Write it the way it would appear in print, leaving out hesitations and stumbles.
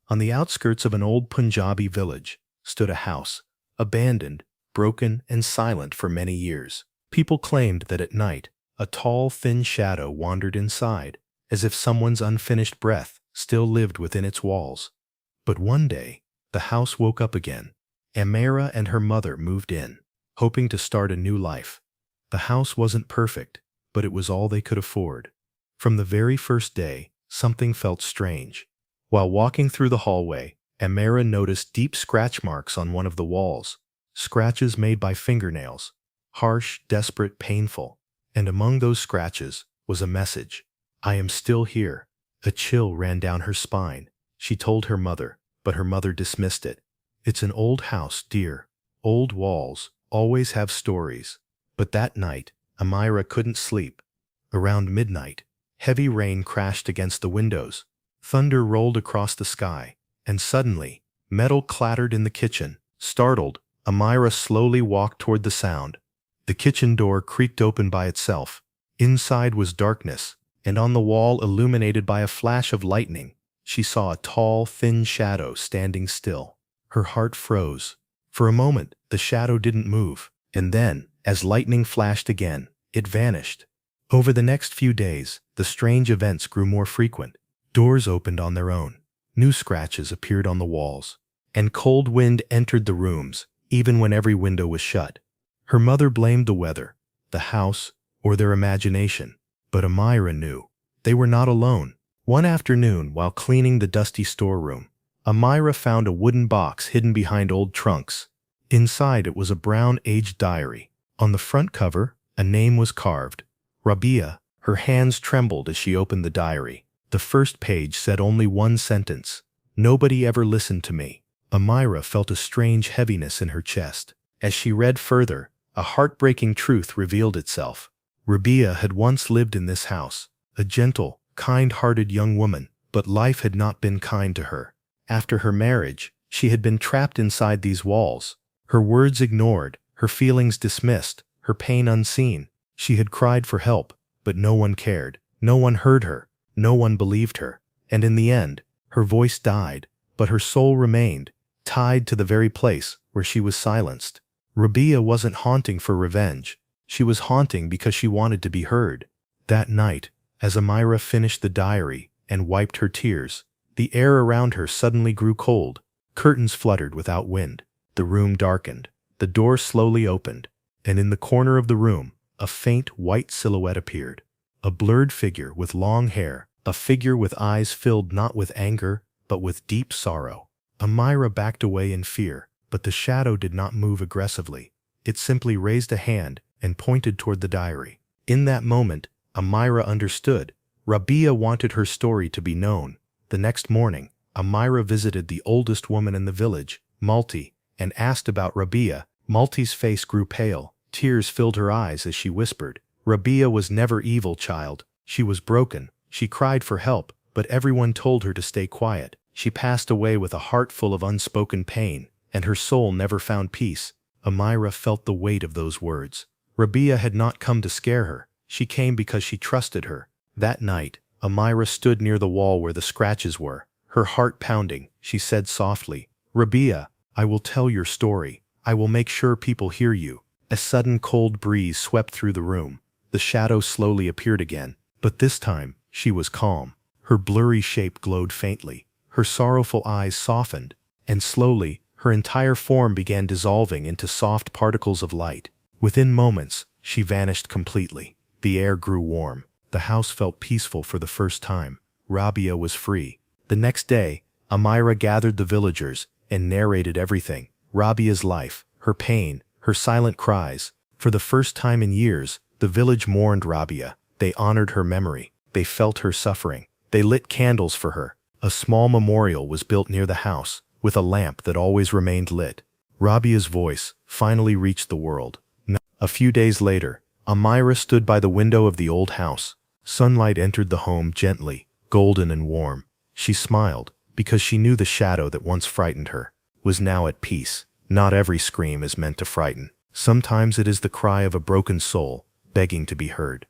On the outskirts of an old Punjabi village stood a house, abandoned, broken, and silent for many years. People claimed that at night, a tall, thin shadow wandered inside, as if someone's unfinished breath still lived within its walls. But one day, the house woke up again. Amira and her mother moved in, hoping to start a new life. The house wasn't perfect, but it was all they could afford. From the very first day, something felt strange. While walking through the hallway, Amira noticed deep scratch marks on one of the walls, scratches made by fingernails, harsh, desperate, painful. And among those scratches was a message. "I am still here." A chill ran down her spine. She told her mother, but her mother dismissed it. "It's an old house, dear. Old walls always have stories." But that night, Amira couldn't sleep. Around midnight, heavy rain crashed against the windows. Thunder rolled across the sky, and suddenly, metal clattered in the kitchen. Startled, Amira slowly walked toward the sound. The kitchen door creaked open by itself. Inside was darkness, and on the wall, illuminated by a flash of lightning, she saw a tall, thin shadow standing still. Her heart froze. For a moment, the shadow didn't move, and then, as lightning flashed again, it vanished. Over the next few days, the strange events grew more frequent. Doors opened on their own, new scratches appeared on the walls, and cold wind entered the rooms, even when every window was shut. Her mother blamed the weather, the house, or their imagination, but Amira knew they were not alone. One afternoon, while cleaning the dusty storeroom, Amira found a wooden box hidden behind old trunks. Inside it was a brown, aged diary. On the front cover, a name was carved, Rabia. Her hands trembled as she opened the diary. The first page said only one sentence: "Nobody ever listened to me." Amira felt a strange heaviness in her chest. As she read further, a heartbreaking truth revealed itself. Rabia had once lived in this house, a gentle, kind-hearted young woman, but life had not been kind to her. After her marriage, she had been trapped inside these walls, her words ignored, her feelings dismissed, her pain unseen. She had cried for help, but no one cared. No one heard her. No one believed her. And in the end, her voice died, but her soul remained, tied to the very place where she was silenced. Rabia wasn't haunting for revenge. She was haunting because she wanted to be heard. That night, as Amira finished the diary and wiped her tears, the air around her suddenly grew cold. Curtains fluttered without wind. The room darkened. The door slowly opened, and in the corner of the room, a faint white silhouette appeared. A blurred figure with long hair, a figure with eyes filled not with anger, but with deep sorrow. Amira backed away in fear, but the shadow did not move aggressively. It simply raised a hand and pointed toward the diary. In that moment, Amira understood. Rabia wanted her story to be known. The next morning, Amira visited the oldest woman in the village, Malti, and asked about Rabia. Malti's face grew pale. Tears filled her eyes as she whispered, "Rabia was never evil, child. She was broken. She cried for help, but everyone told her to stay quiet. She passed away with a heart full of unspoken pain, and her soul never found peace." Amira felt the weight of those words. Rabia had not come to scare her. She came because she trusted her. That night, Amira stood near the wall where the scratches were. Her heart pounding, she said softly, "Rabia, I will tell your story. I will make sure people hear you." A sudden cold breeze swept through the room. The shadow slowly appeared again, but this time she was calm. Her blurry shape glowed faintly. Her sorrowful eyes softened, and slowly her entire form began dissolving into soft particles of light. Within moments, she vanished completely. The air grew warm. The house felt peaceful for the first time. Rabia was free. The next day, Amira gathered the villagers and narrated everything. Rabia's life, her pain, her silent cries. For the first time in years, the village mourned Rabia. They honored her memory. They felt her suffering. They lit candles for her. A small memorial was built near the house, with a lamp that always remained lit. Rabia's voice finally reached the world. A few days later, Amira stood by the window of the old house. Sunlight entered the home gently, golden and warm. She smiled, because she knew the shadow that once frightened her was now at peace. Not every scream is meant to frighten. Sometimes it is the cry of a broken soul, begging to be heard.